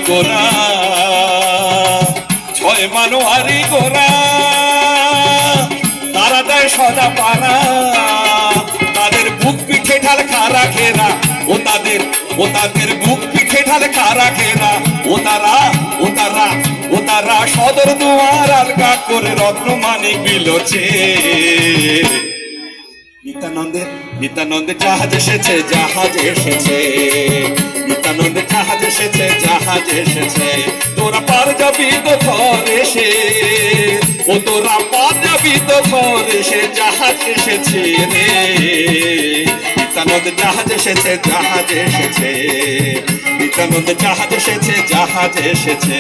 গোরা, ছয় মানোয়ারি গোরা, তারা দেয় সদা পারা, তাদের বুক পিঠে ঢাল খারা ঘেরা, ও তাদের বুক পিঠে ঢাল খারা ঘেরা, ও তারা সদর দুয়ার আলগা করে রত্ন মানিক বিলোচে। নিত্যানন্দের জাহাজ এসেছে, জাহাজ এসেছে, নিত্যানন্দের জাহাজ এসেছে, জাহাজ এসেছে, তোরা পার যাবি তো ঘর এসে, ও তোরা পার যাবি তো ঘর এসে, জাহাজ এসেছে রে। নিত্যানন্দের জাহাজ এসেছে, জাহাজ এসেছে, নিত্যানন্দের জাহাজ এসেছে, জাহাজ এসেছে,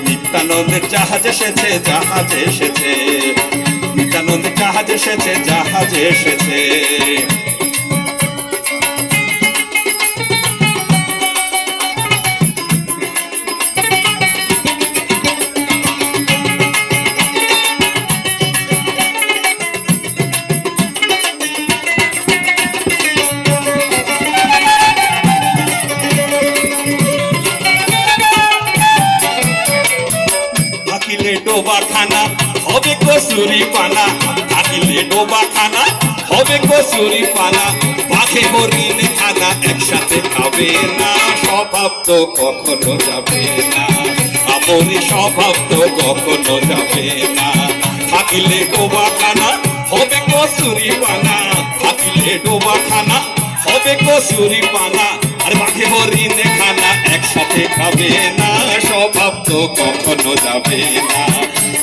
নিত্যানন্দের জাহাজ এসেছে, জাহাজ এসেছে, নিত্যানন্দের জাহাজ এসেছে, জাহাজ এসেছে। থাকিলে ডোবা খানা হবে কসুরি পানা, থাকিলে ডোবা খানা হবে কসুরি পানা, পাখে হরিণ খানা একসাথে খাবে না, স্বভাব তো কখনো যাবে না, আমরি স্বভাব তো কখনো যাবে না। থাকিলে ডোবা খানা হবে কসুরি পানা, থাকিলে ডোবা খানা হবে কসুরি পানা, আর পাখে হরিণ খানা একসাথে খাবে না, স্বভাব তো কখনো যাবে না,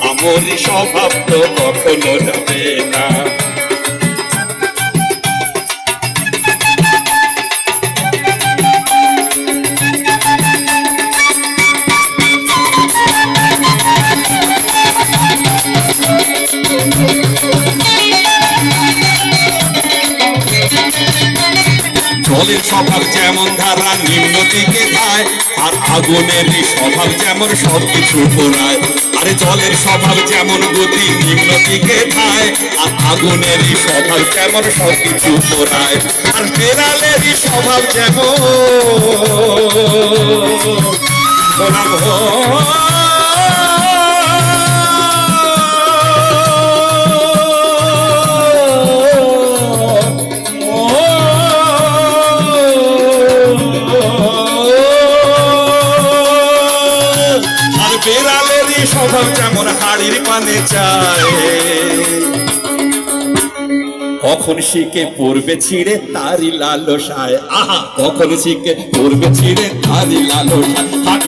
আমরি স্বভাব তো কখনো যাবে না। জলের স্বভাব যেমন ধারা নিম্ন দিকে ধায়, আর আগুনেরই স্বভাব যেমন সবকিছু পোড়ায়, আরে জলের স্বভাব যেমন গতি নিম্ন দিকে ধায়, আর আগুনেরই স্বভাব যেমন সবকিছু পোড়ায়, আর বেড়ালেরই স্বভাব যেমন বেড়ালেরই স্বভাব যেমন হাড়ির পানে চায়, কখন শিখে পড়বে ছিঁড়ে তারি লালসায়, আহা কখন শিখে পড়বে ছিঁড়ে তারি লালসায়,